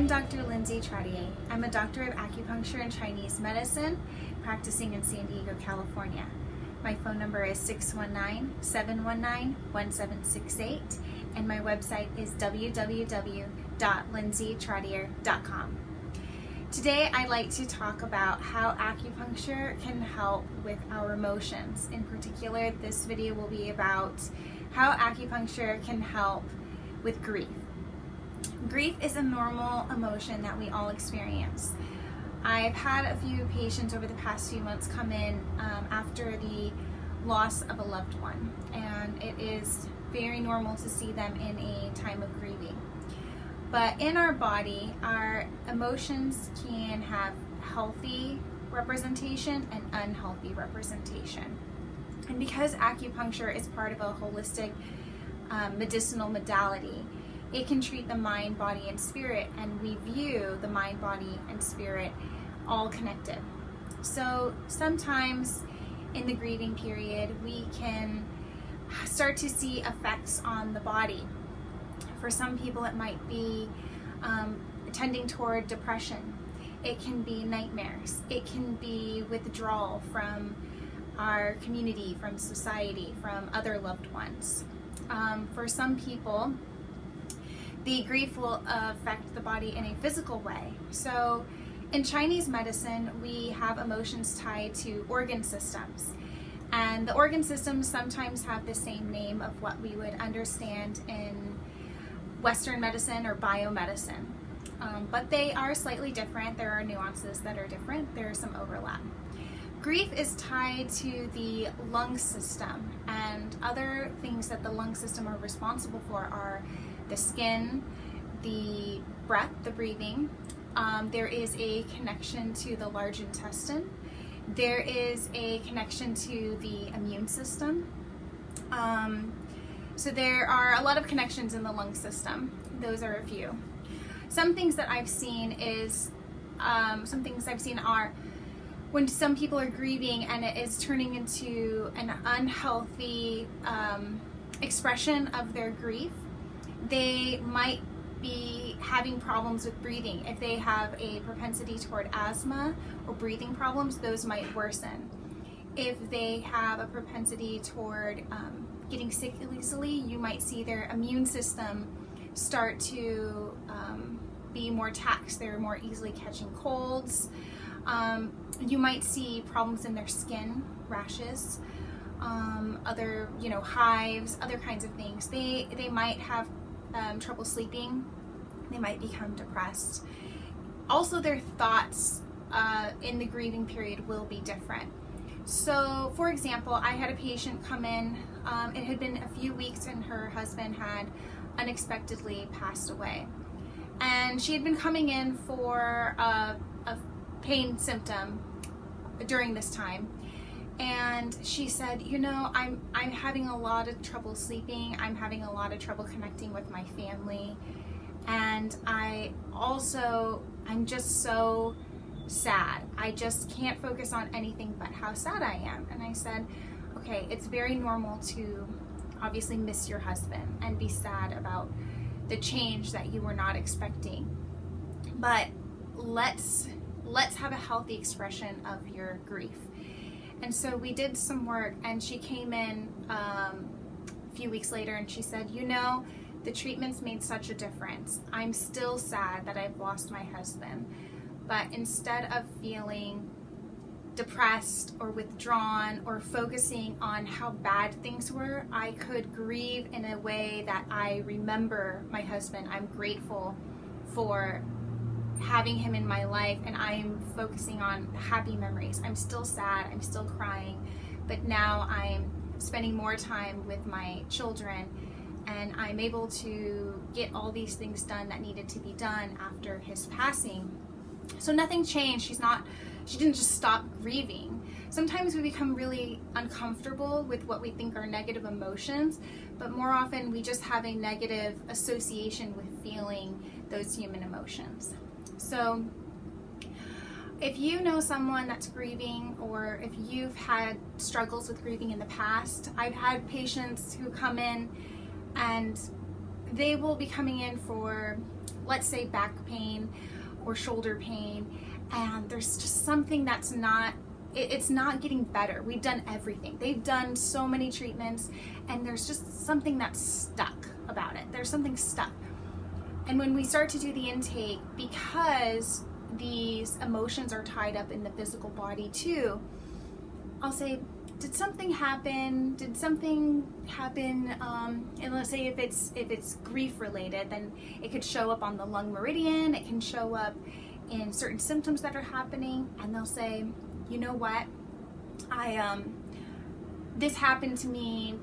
I'm Dr. Lindsay Trottier. I'm a doctor of acupuncture and Chinese medicine, practicing in San Diego, California. My phone number is 619-719-1768, and my website is www.lindsaytrottier.com. Today I'd like to talk about how acupuncture can help with our emotions. In particular, this video will be about how acupuncture can help with grief. Grief is a normal emotion that we all experience. I've had a few patients over the past few months come in after the loss of a loved one, and it is very normal to see them in a time of grieving. But in our body, our emotions can have healthy representation and unhealthy representation. And because acupuncture is part of a holistic medicinal modality, it can treat the mind, body, and spirit, and we view the mind, body, and spirit all connected. So sometimes in the grieving period, we can start to see effects on the body. For some people, it might be tending toward depression. It can be nightmares. It can be withdrawal from our community, from society, from other loved ones. For some people, the grief will affect the body in a physical way. So in Chinese medicine, we have emotions tied to organ systems. And the organ systems sometimes have the same name of what we would understand in Western medicine or biomedicine. But they are slightly different. There are nuances that are different. There is some overlap. Grief is tied to the lung system, and other things that the lung system are responsible for are the skin, the breath, the breathing. There is a connection to the large intestine. There is a connection to the immune system. So there are a lot of connections in the lung system. Those are a few. Some things that I've seen are when some people are grieving and it is turning into an unhealthy expression of their grief, they might be having problems with breathing. If they have a propensity toward asthma or breathing problems, those might worsen. If they have a propensity toward getting sick easily, you might see their immune system start to be more taxed. They're more easily catching colds. You might see problems in their skin, rashes, other hives, other kinds of things. They might have trouble sleeping. They might become depressed. Also, their thoughts in the grieving period will be different. So, for example, I had a patient come in. It had been a few weeks and her husband had unexpectedly passed away. And she had been coming in for a pain symptom during this time. And she said, I'm having a lot of trouble sleeping. I'm having a lot of trouble connecting with my family. And I'm just so sad. I just can't focus on anything but how sad I am. And I said, okay, it's very normal to obviously miss your husband and be sad about the change that you were not expecting. But let's have a healthy expression of your grief. And so we did some work, and she came in a few weeks later and she said, the treatments made such a difference. I'm still sad that I've lost my husband, but instead of feeling depressed or withdrawn or focusing on how bad things were, I could grieve in a way that I remember my husband. I'm grateful for having him in my life, and I'm focusing on happy memories. I'm still sad, I'm still crying, but now I'm spending more time with my children, and I'm able to get all these things done that needed to be done after his passing. So nothing changed. She didn't just stop grieving. Sometimes we become really uncomfortable with what we think are negative emotions, but more often we just have a negative association with feeling those human emotions. So if you know someone that's grieving, or if you've had struggles with grieving in the past, I've had patients who come in and they will be coming in for let's say back pain or shoulder pain, and there's just something that's not, it's not getting better. We've done everything. They've done so many treatments, and there's just something that's stuck about it. There's something stuck. And when we start to do the intake, because these emotions are tied up in the physical body too, I'll say, did something happen? And let's say if it's grief related, then it could show up on the lung meridian. It can show up in certain symptoms that are happening, and they'll say, you know what, this happened to me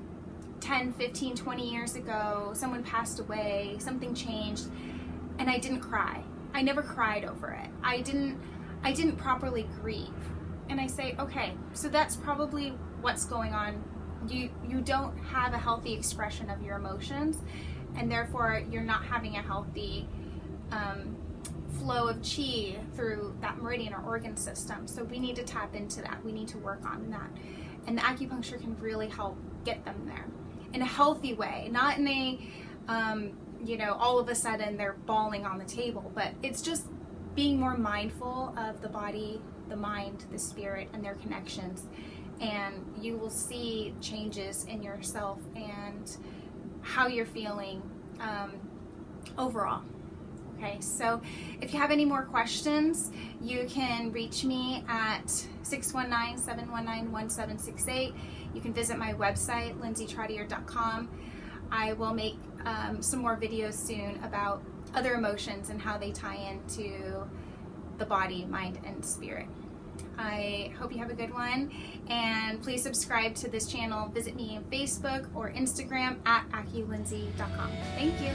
10, 15, 20 years ago. Someone passed away, something changed, and I didn't cry. I never cried over it. I didn't properly grieve. And I say, okay, so that's probably what's going on. You don't have a healthy expression of your emotions, and therefore you're not having a healthy flow of chi through that meridian or organ system. So we need to tap into that. We need to work on that. And the acupuncture can really help get them there in a healthy way, not in a, all of a sudden they're bawling on the table, but it's just being more mindful of the body, the mind, the spirit, and their connections. And you will see changes in yourself and how you're feeling overall. Okay, so if you have any more questions, you can reach me at 619-719-1768. You can visit my website, lindsaytrottier.com. I will make some more videos soon about other emotions and how they tie into the body, mind, and spirit. I hope you have a good one, and please subscribe to this channel. Visit me on Facebook or Instagram at aculindsay.com. Thank you.